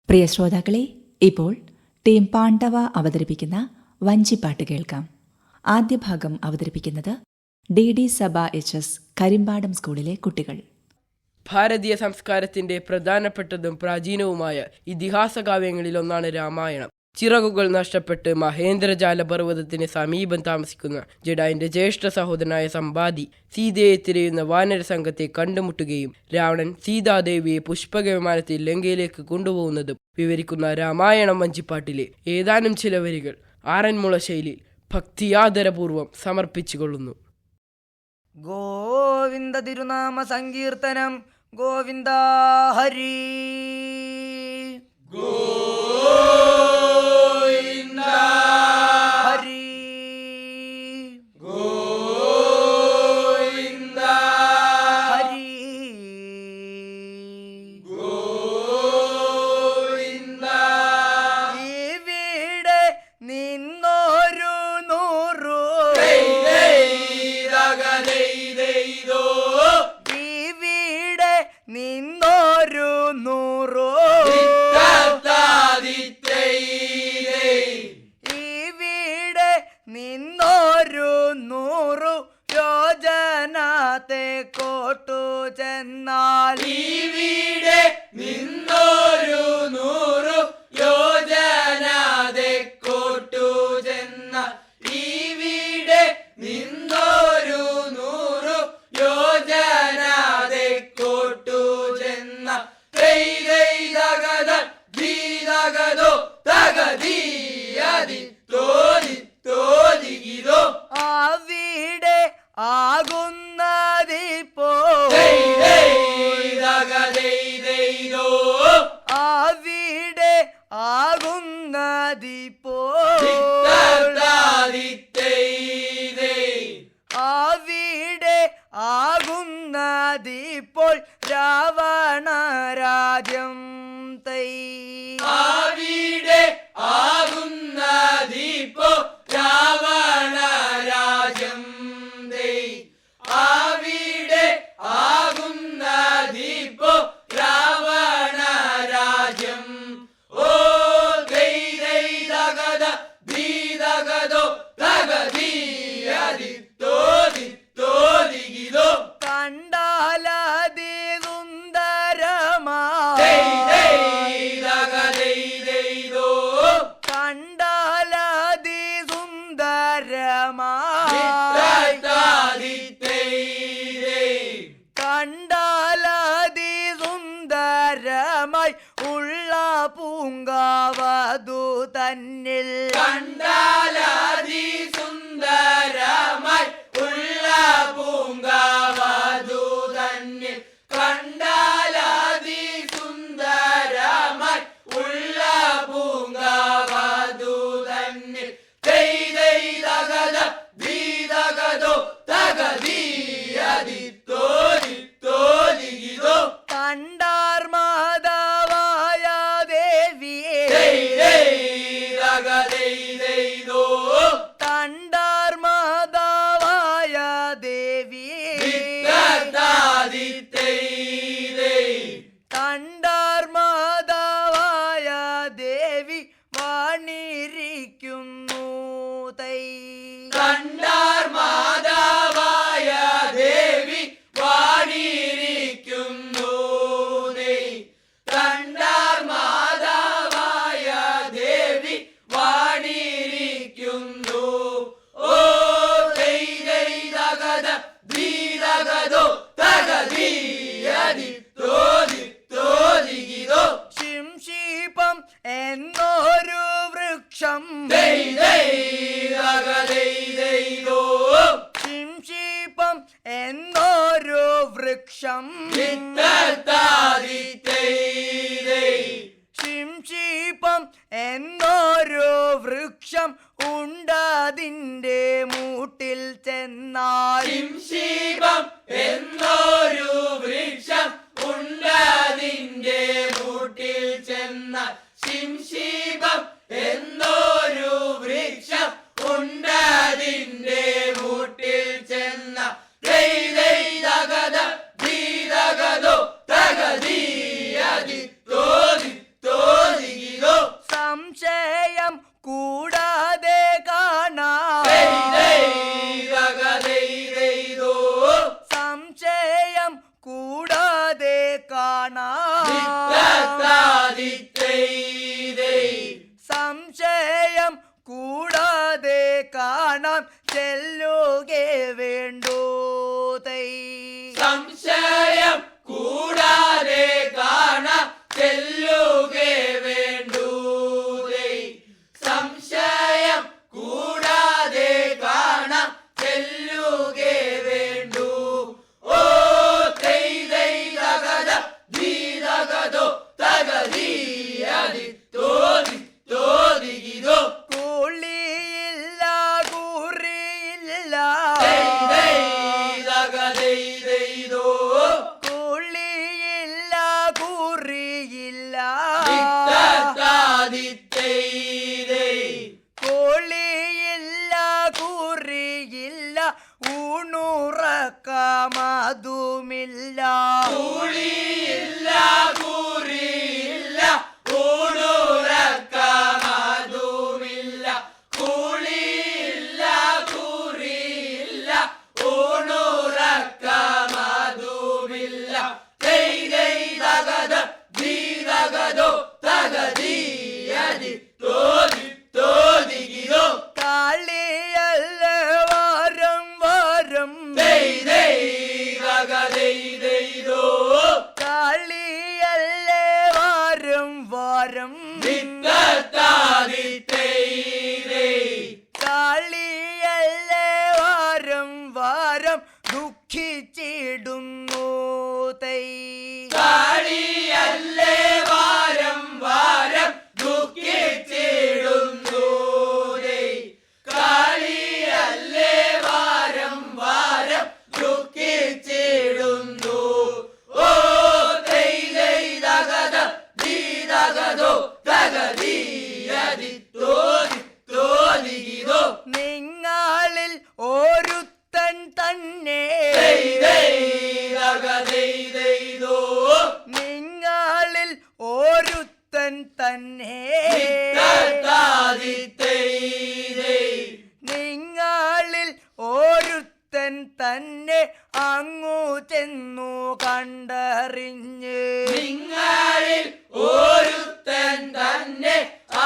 പ്രിയ ശ്രോതാക്കളെ, ഇപ്പോൾ ടീം പാണ്ഡവ അവതരിപ്പിക്കുന്ന വഞ്ചിപ്പാട്ട് കേൾക്കാം. ആദ്യ ഭാഗം അവതരിപ്പിക്കുന്നത് DD സഭ HS കരിമ്പാടം സ്കൂളിലെ കുട്ടികൾ. ഭാരതീയ സംസ്കാരത്തിന്റെ പ്രധാനപ്പെട്ടതും പ്രാചീനവുമായ ഇതിഹാസകാവ്യങ്ങളിലൊന്നാണ് രാമായണം. ചിറകുകൾ നഷ്ടപ്പെട്ട് മഹേന്ദ്രജാല പർവ്വതത്തിന് സമീപം താമസിക്കുന്ന ജഡായുവിന്റെ ജ്യേഷ്ഠ സഹോദരനായ സമ്പാദി സീതയെ തിരയുന്ന വാനര സംഘത്തെ കണ്ടുമുട്ടുകയും രാവണൻ സീതാദേവിയെ പുഷ്പക വിമാനത്തിൽ ലങ്കയിലേക്ക് കൊണ്ടുപോകുന്നതും വിവരിക്കുന്ന രാമായണം വഞ്ചിപ്പാട്ടിലെ ഏതാനും ചില വരികൾ ആറന്മുള ശൈലിയിൽ ഭക്തിയാദരപൂർവം സമർപ്പിച്ചുകൊള്ളുന്നു. ഗോവിന്ദ തിരുനാമ സങ്കീർത്തനം. ഗോവിന്ദ ഹരി ഗോവിന്ദ ഹരി ഗോവിന്ദ ഹരി ഗോവിന്ദ. ഇവിടെ നിന്നൊരു നൂറു ഇവിടെ നിന്നൊരു നൂറോ ഇവിടെ നിന്നൊരു നൂറു യോജനത്തെ കോട്ടു ചെന്നാൽ ഇവിടെ നിന്നൊരു നൂറു യോജനത്തെ കോട്ടു ചെന്നാൽ ഇവിടെ നിന്നൊരു നൂറു യോജനത്തെ കോട്ടു ചെന്ന ധീരഗതോ തകതീയതി തോതി തോതികിതോ അവിടെ ആകുന്നതിപ്പോ അവിടെ ആകുന്നതിപ്പോ അവിടെ ആകുന്നതിപ്പോൾ രാവണ രാജ്യം തൈ അവിടെ ആകുന്നതിപ്പോ രാവണ രാജ്യം തൈ അവിടെ ആകുന്നതിപ്പോ രാവണ രാജ്യം. ഓ ദൈതഗത ധീതഗതോ തകതീയതി തോതി തോതികിതോ കണ്ടാലതി സുന്ദരമാ കണ്ടാലതി സുന്ദരമാ കണ്ടാലതി സുന്ദരമായി ഉള്ള പൂങ്കാവതു തന്നിൽ കണ്ടാലതി സുന്ദരമായി ഉള്ള പൂങ്കാവതു തന്നിൽ കണ്ടാലതി സുന്ദരമായി ഉള്ള പൂങ്കാവതു തന്നിൽ ധീതഗതോ തകതീയതി തോതി തോതികിതോ കണ്ടാർ മാധവായ ദേവിയെ കണ്ടാർ മാധവായ ദേവിയെ കണ്ടാർ മാധവായ ദേവി വാണിരിക്കുന്നു തൈ കണ്ടാർ മാധവായ ദേവി വാണിരിക്കുന്നു തൈ കണ്ടാർ മാധവായ ദേവി വാണിരിക്കുന്നു. ഓ ദൈതഗത ധീരഗതോ തകതീയതി തോതി തോതികിതോ ശിംശീപം എന്നൊരു വൃക്ഷം ശിംശീപം എന്നൊരു വൃക്ഷം ശിംശീപം എന്നൊരു വൃക്ഷം ഉണ്ടതിൻ്റെ മൂട്ടിൽ ചെന്നാൽ ശിംശീപം എന്നൊരു വൃക്ഷം ഉണ്ടതിൻ്റെ മൂട്ടിൽ ചെന്നാൽ ശിംശീപം എന്നൊരു വൃക്ഷം ഉണ്ടതിൻ്റെ മൂട്ടിൽ ചെന്ന ധീരഗതോ തകതീയതി തോതി തോതി ചെല്ലുകേ വേണ്ടൂ തൈ. സംശയം കൂടാതെ കാണാം ചെല്ലുകേ വേണ്ടൂ. സംശയം കൂടാതെ കാണാം ചെല്ലുകേ വേണ്ടൂ. ഓ തൈ തൈ തകത ധീതകതോ തകതീയതി തോതി തോതികിതോ. കൂളിയില്ല കൂറിയില്ല തകതോ കൂളിയില്ല കൂറിയില്ല കോളിയില്ല കുറിയില്ല ഊണുറക്കമതുമില്ല. കൂളിയില്ല കൂറിയില്ല ഊണുറക്കമതുമില്ല. കൂളിയില്ല കൂറിയില്ല ഊണുറക്കമതുമില്ല. തൈ തൈ തകത ധീതകതോ തകതീയതി തോതി തോതികിതോ. കളിയല്ല വാരം വാരം തൈ തൈ തകതൈതൈതോ. കളിയല്ല വാരം വാരം നിത്തത്താതി തൈ തൈ. കളിയല്ല വാരം വാരം ദുഃഖിച്ചിടുന്നു തൈ. കളിയല്ലേ വാരം വാരം ദുഃഖിച്ചിടുന്നു. കളിയല്ലേ വാരം വാരം ദുഃഖിച്ചിടുന്നു. ഓ തൈ തൈ തകത ധീതകതോ തകതീയതി തോതി തോതികിതോ. നിങ്ങളിൽ ഒരുത്തൻ തന്നെ തൈ തൈ തകതൈതൈതോ. നിങ്ങളിൽ ഒരുത്തൻ തന്നെ നിത്തത്താതി തൈ തൈ. നിങ്ങളിൽ ഒരുത്തൻ തന്നെ അങ്ങു ചെന്നു കണ്ടറിഞ്ഞ് നിങ്ങളിൽ ഒരുത്തൻ തന്നെ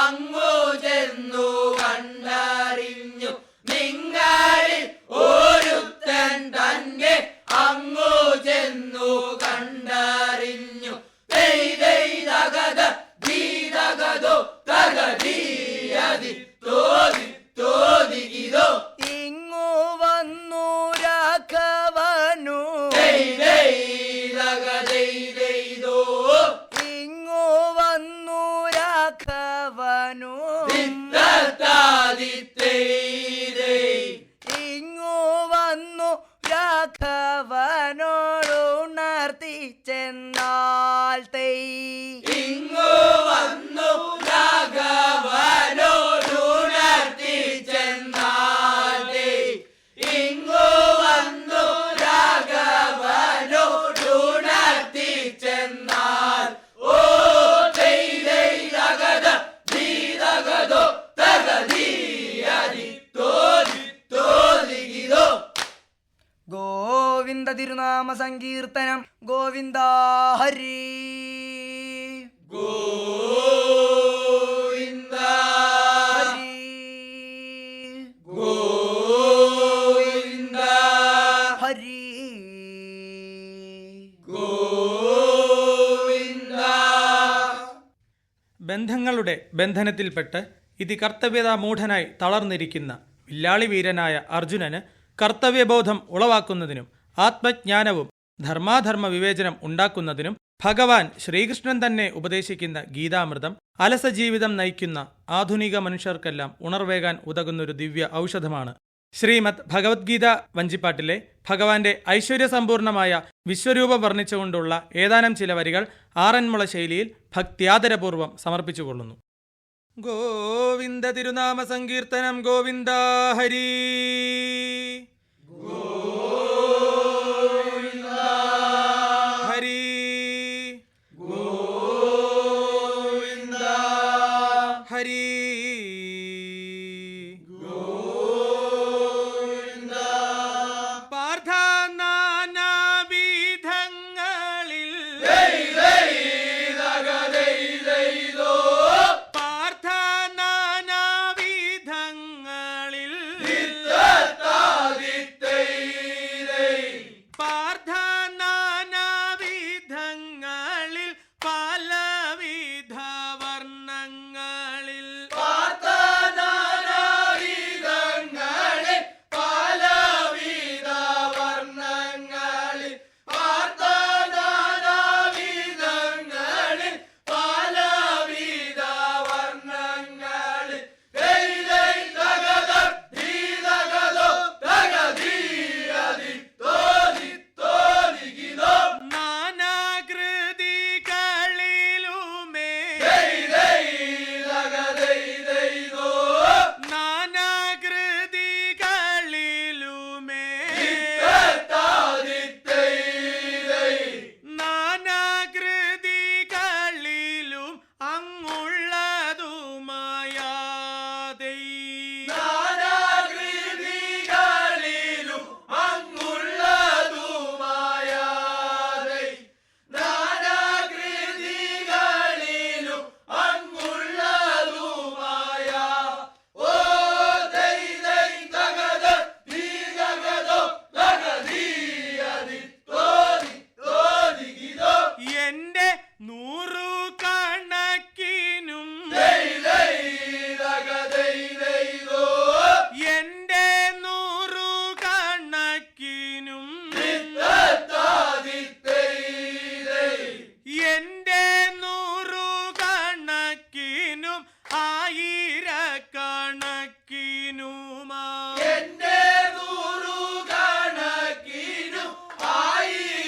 അങ്ങു ചെന്നു കണ്ടറിഞ്ഞു. നിങ്ങളിൽ ഒരുത്തൻ തന്നെ അങ്ങു ചെന്നു കണ്ടറിഞ്ഞു. തൈ തൈ തകത ധീതകതോ തകതീയതി തോതി തോതികിതോ. ഇങ്ങു വന്നു രാഘവനു തൈ തൈ തകതൈതൈതോ. ഇങ്ങു വന്നു രാഘവനു നിത്തത്താതി തൈ തൈ. ഇങ്ങു വന്നു രാഘവനോടുണർത്തി ചെന്നാൽ തൈ. ഇങ്ങു വന്നു രാഘവനോടുണർത്തി ചെന്നാൽ തൈ. ഇങ്ങു വന്നു രാഘവനോടുണർത്തി ചെന്നാൽ. ഓ തൈ തൈ തകത ധീതകതോ തകതീയതി തോതി തോതികിതോ. ഗോവിന്ദ തിരുനാമ സങ്കീർത്തനം. ഗോവിന്ദ ഹരി ഗോവിന്ദ ഹരി ഗോവിന്ദ ഹരി ഗോവിന്ദ. ബന്ധങ്ങളുടെ ബന്ധനത്തിൽപ്പെട്ട് ഇതി കർത്തവ്യതാ മൂഢനായി തളർന്നിരിക്കുന്ന വില്ലാളി വീരനായ അർജുനന് കർത്തവ്യബോധം ഉളവാക്കുന്നതിനും ആത്മജ്ഞാനവും ധർമാധർമ്മ വിവേചനം ഉണ്ടാക്കുന്നതിനും ഭഗവാൻ ശ്രീകൃഷ്ണൻ തന്നെ ഉപദേശിക്കുന്ന ഗീതാമൃതം അലസജീവിതം നയിക്കുന്ന ആധുനിക മനുഷ്യർക്കെല്ലാം ഉണർവേകാൻ ഉതകുന്നൊരു ദിവ്യ ഔഷധമാണ്. ശ്രീമദ് ഭഗവത്ഗീത വഞ്ചിപ്പാട്ടിലെ ഭഗവാന്റെ ഐശ്വര്യസമ്പൂർണമായ വിശ്വരൂപം വർണ്ണിച്ചുകൊണ്ടുള്ള ഏതാനും ചില വരികൾ ആറന്മുള ശൈലിയിൽ ഭക്ത്യാദരപൂർവ്വം സമർപ്പിച്ചുകൊള്ളുന്നു. ഗോവിന്ദ തിരുനാമ സങ്കീർത്തനം. ഗോവിന്ദ ഹരി ഹരി ഹരി പാർത്ഥനാനാവിധങ്ങളിൽ പാർത്ഥനാനാവിധങ്ങളിൽ ആയിരക്കണക്കിനുമാ എന്റെ നൂറുകണക്കിനും ആയിരക്കണക്കിനും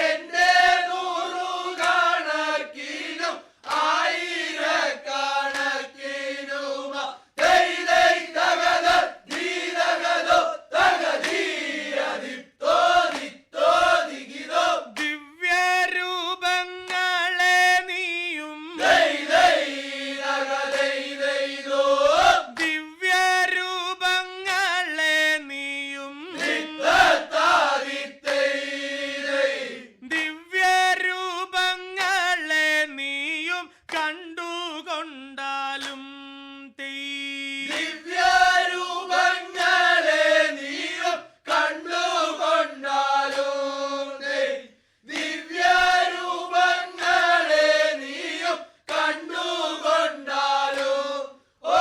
എന്റെ നൂറുകണക്കിനും ആയിരക്കണക്കിനും ദൈ ദൈ തകത ദീതകതോ തകതീയതിത്തോ ദിത്തോ ദിഗിതോ ദിവ്യരൂപങ്ങളെ നീയും ദൈ ദൈ തകതൈ ദൈതോ ദിവ്യരൂപങ്ങളെ നീയും ദിത്തത്താദിത്തൈ ദൈ ദിവ്യരൂപങ്ങളെ നീയും കണ്ടുകൊണ്ടാലും ദിവ്യരൂപങ്ങളെ നീയും കണ്ടുകൊണ്ടാലും ദിവ്യരൂപങ്ങളെ നീയും കണ്ടുകൊണ്ടാലും ഓ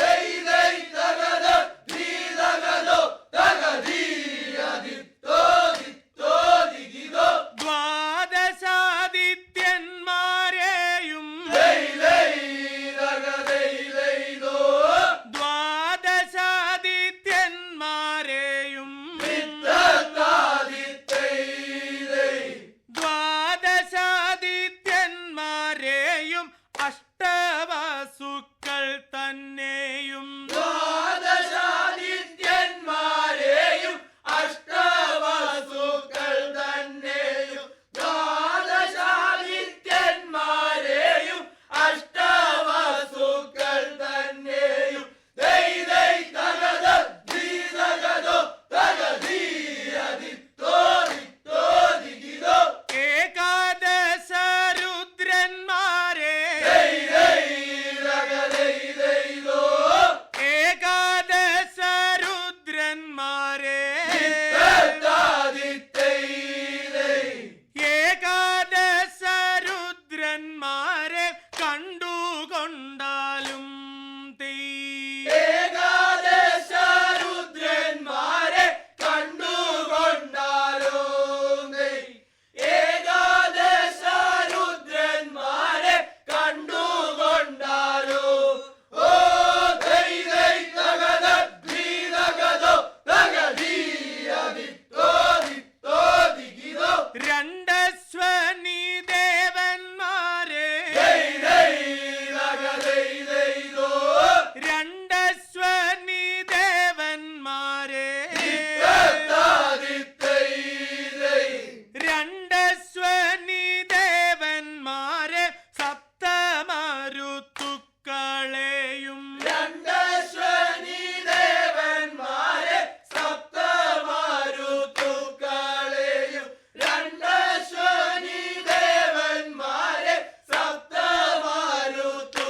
ദൈ ദൈ തകത ദീതകതോ തകതീയതിത്തോ ദിത്തോ ദിഗിതോ ദ്വാദശാദിത്യന്മാരെയും ദൈ ദൈ തകതൈ ദൈതോ ദ്വാദശാദിത്യന്മാരെയും ദിത്തത്താദിത്തൈ ദൈ ദ്വാദശാദിത്യന്മാരെയും അഷ്ടവസുക്കൾ തന്നെയും ദ്വാദശാദിത്യന്മാരെയും അഷ്ടവസുക്കൾ തന്നെയും ദ്വാദശാദിത്യന്മാരെയും അഷ്ടവസുക്കൾ തന്നെയും ദൈ ദൈ തകത ദീതകതോ തകതീയതിത്തോ ദിത്തോ ദിഗിതോ ഏകാദശ രുദ്രന്മാരെ ദൈ ദൈ തകതൈ ദൈതോ ഏകാദശ രുദ്രന്മാരെ ദിത്തത്താദിത്തൈ ദൈ ഏകാദശ രുദ്രന്മാരെ കണ്ടുകൊണ്ടാലും ഏകാദശ രുദ്രന്മാരെ കണ്ടുകൊണ്ടാലും ഏകാദശ രുദ്രന്മാരെ കണ്ടുകൊണ്ടാലും ഓ ദൈ ദൈ തകത ദീതകതോ തകതീയതിത്തോ ദിത്തോ ദിഗിതോ രണ്ടശ്വനി ദേവന്മാരെ ദൈ ദൈ തകതൈ ദൈതോ രണ്ടശ്വനി ദേവന്മാരെ ദിത്തത്താദിത്തൈ ദൈ രണ്ടശ്വനി ദേവന്മാരെ സപ്തമരുത്തുക്കളെയും രണ്ടശ്വനി ദേവന്മാരെ സപ്തമാരുത്തുക്കളെയും രണ്ടശ്വനി ദേവന്മാരെ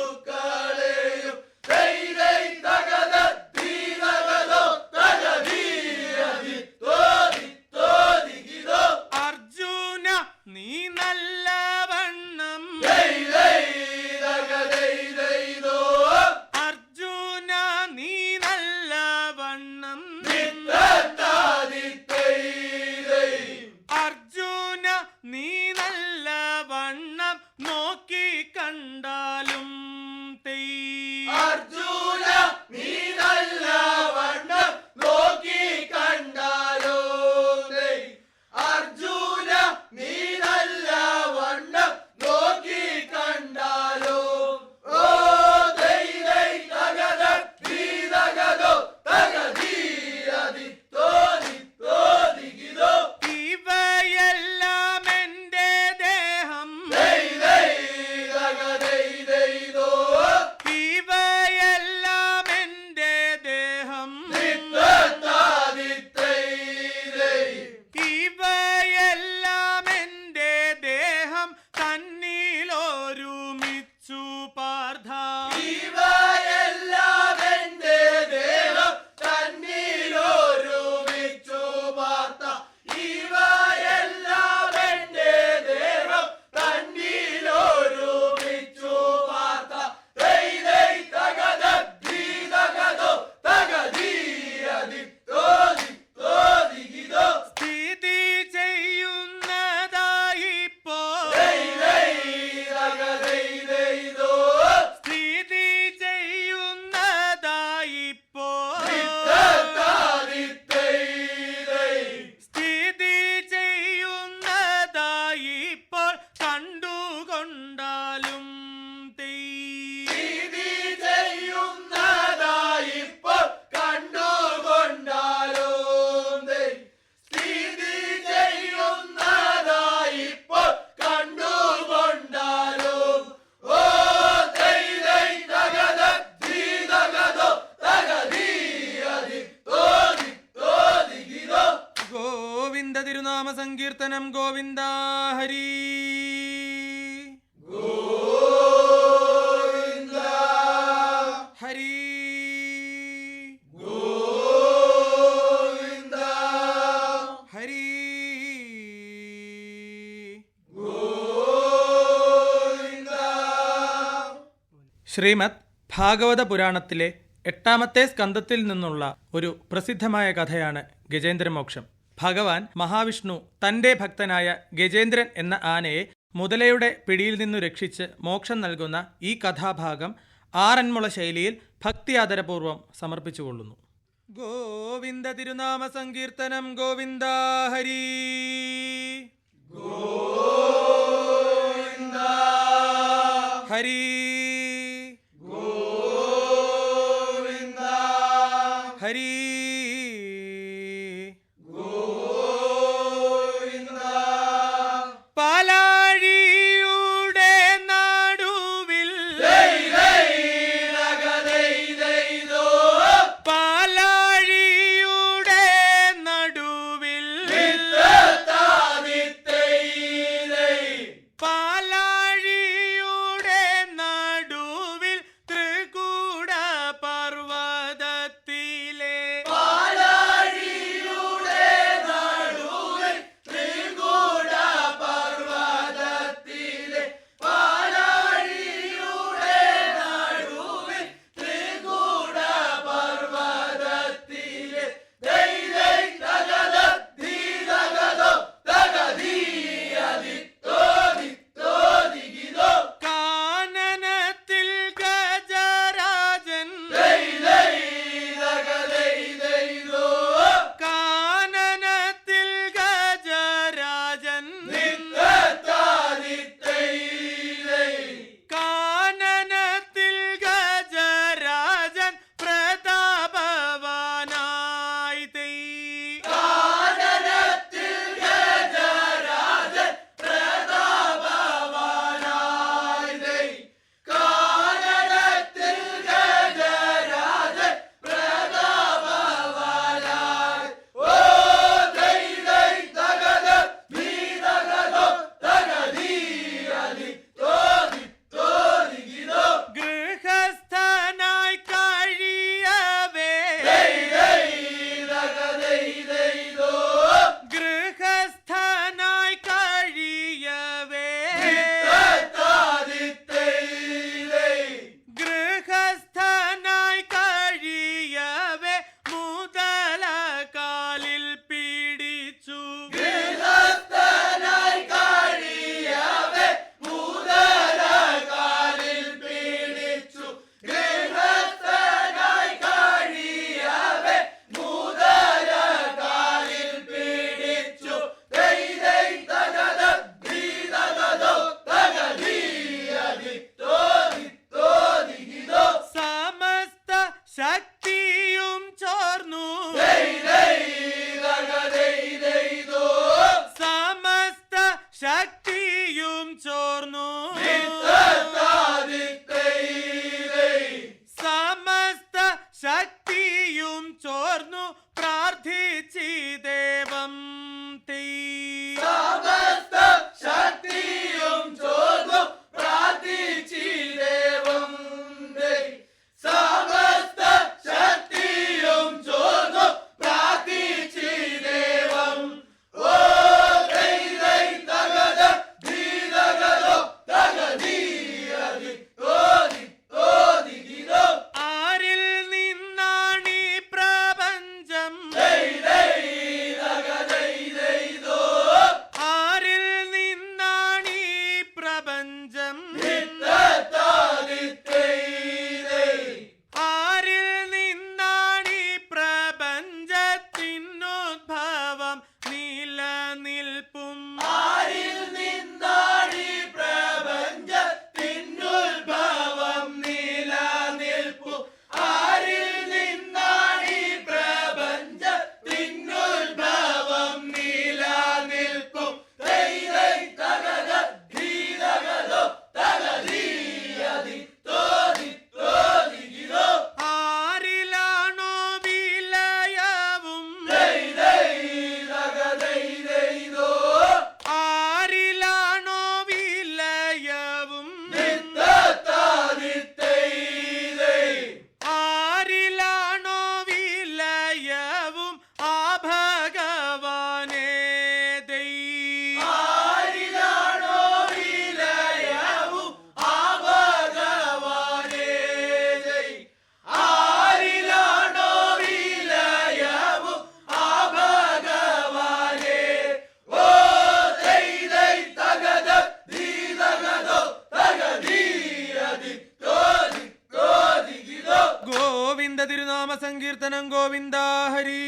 സപ്തമാരുത്തുക്കളെയും ദൈ ദൈ തകത ദീതകതോ തകതീയതിത്തോ ദിത്തോ ദിഗിതോ അർജുന നീ നല്ലവണ്ണം ദൈ ദൈ തകതൈ ദൈതോ അർജുന നീ നല്ലവണ്ണം ദിത്തത്താദിത്തൈ ദൈ അർജുന നീ നല്ലവണ്ണം നോക്കി കണ്ടാലും അർജുന നീ നല്ലവണ്ണം നോക്കി കണ്ടാലോ അർജുന നീ നല്ലവണ്ണം നോക്കി കണ്ടാലോ ഓ ദൈ ദൈ തകത ദീതകതോ തകതീയതിത്തോ ദിത്തോ ദിഗിതോ ഇവയെല്ലാം എന്റെ ദേഹം ദൈ ദൈ തകതൈ ദൈതോ ഇവയെല്ലാം എന്റെ ദേഹം ദിത്തത്താദിത്തൈ ദൈ ഇവയെല്ലാം എന്റെ ദേഹം തന്നിലൊരുമിച്ചു പാർഥ ഇവയെല്ലാം എന്റെ ദേഹം തന്നിലൊരുമിച്ചു പാർത്ത ഇവയെല്ലാം എന്റെ ദേഹം തന്നിലൊരുമിച്ചു പാർത്ത ദൈ ദൈ തകത ദീതകതോ തകതീയതിത്തോ ദിത്തോ ദിഗിതോ സ്ഥിതി ചെയ്യുന്നതായിപ്പോ ദൈ ദൈ തകതൈ ശ്രീമദ് ഭാഗവത പുരാണത്തിലെ 8-ാമത്തെ സ്കന്ധത്തിൽ നിന്നുള്ള ഒരു പ്രസിദ്ധമായ കഥയാണ് ഗജേന്ദ്രമോക്ഷം. ഭഗവാൻ മഹാവിഷ്ണു തൻ്റെ ഭക്തനായ ഗജേന്ദ്രൻ എന്ന ആനയെ മുതലയുടെ പിടിയിൽ നിന്നു രക്ഷിച്ച് മോക്ഷം നൽകുന്ന ഈ കഥാഭാഗം ആറന്മുള ശൈലിയിൽ ഭക്തിയാദരപൂർവ്വം സമർപ്പിച്ചുകൊള്ളുന്നു. ഗോവിന്ദ തിരുനാമ സങ്കീർത്തനം. ഗോവിന്ദ ഹരി ഗോവിന്ദ ഹരി ഗോവിന്ദ ഹരി ഗോവിന്ദ പാലാഴിയുടെ നടുവിൽ ദൈ ദൈ ദഗ ദൈ ദൈ ദോ പാലാഴിയുടെ നടുവിൽ നിത്തത്താദി ദൈ ദൈ പാലാഴിയുടെ നടുവിൽ ത്രികൂട പർവ്വതത്തിലെ പാലാഴിയുടെ നടുവിൽ ത്രികൂട പർവ്വതത്തിലെ പാലാഴിയുടെ നടുവിൽ ത്രികൂട പർവ്വതത്തിലെ ദൈ ദൈ ദഗദ ധീ ദഗദോ ദഗധീ അദിത്തോ ദിത്തോ ദിഗിദോ കാനനത്തിൽ ഗജരാജൻ ദൈ ദൈ ദഗ ദൈ ദൈ ദോ കാനനത്തിൽ ഗജരാജൻ നിത്തത്താദി ദൈ ദൈ കാനനത്തിൽ ഗജരാജൻ പ്രതാപവാനായി തൈ കാനനത്തിൽ ഗജരാജൻ പ്രതാപവാനായി ദൈ കാനനത്തിൽ ഗജരാജൻ പ്രതാപവാനായി ഓ ദൈ ദൈ ദഗദ ധീ ദഗദോ ദഗധീ അദിത്തോ ദിത്തോ ദിഗിദോ ഗൃഹസ്ഥനായി കഴിയവേ ദൈ ദൈ ദഗ ദൈ ദൈ ദോ ഗൃഹസ്ഥനായി കഴിയവേ നിത്തത്താദി ദൈ ദൈ ഗൃഹസ്ഥനായി കഴിയവേ മുതല കാലിൽ പിടിച്ചു ഗൃഹസ്ഥനായി കഴിയവേ മുതല കാലിൽ പിടിച്ചു ഗൃഹസ്ഥനായി കഴിയവേ മുതല കാലിൽ പിടിച്ചു ദൈ ദൈ ദഗദ ധീ ദഗദോ ദഗധീ അദിത്തോ ദിത്തോ ദിഗിദോ സമസ്ത ശക്തിയും ചോർന്നു ദൈ ദൈ ദഗ ദൈ ദൈ ദോ സമസ്ത ശക്തിയും ചോർന്നു നിത്തത്താദി ദൈ ദൈ സമസ്ത ശക്തിയും ചോർന്നു പ്രാർത്ഥിച്ചി ദേവം തൈ സമസ്ത ശക്തിയും ചോർന്നു പ്രാർത്ഥിച്ചി ദേവം ദൈ സമസ്ത ശക്തിയും ചോർന്നു പ്രാർത്ഥിച്ചി ദേവം ഓ ദൈ ദൈ ദഗദ ധീ ദഗദോ ദഗധീ അദിത്തോ ദിത്തോ ദിഗിദോ ആരിൽ നിന്നാണീ പ്രപഞ്ചം ദൈ ദൈ ദഗ ദൈ ദൈ ദോ ആരിൽ നിന്നാണീ പ്രപഞ്ചം നിത്തത്താദി ദൈ ദൈ ആരിൽ നിന്നാണീ പ്രപഞ്ചത്തിനുദ്ഭവം നിലനിൽപ്പും ആരിൽ നിന്നാണീ പ്രപഞ്ചത്തിനുദ്ഭവം നിലനിൽപ്പു ആരിൽ നിന്നാണീ പ്രപഞ്ചത്തിനുദ്ഭവം നിലനിൽപ്പു ദൈ ദൈ ദഗദ ധീ ദഗദോ ദഗ സങ്കീർത്തനം ഗോവിന്ദ ഹരി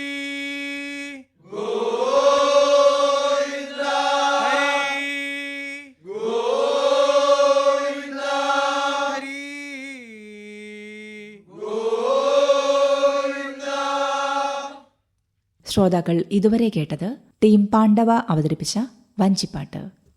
ശ്രോതാക്കൾ ഇതുവരെ കേട്ടത് ടീം പാണ്ഡവ അവതരിപ്പിച്ച വഞ്ചിപ്പാട്ട്.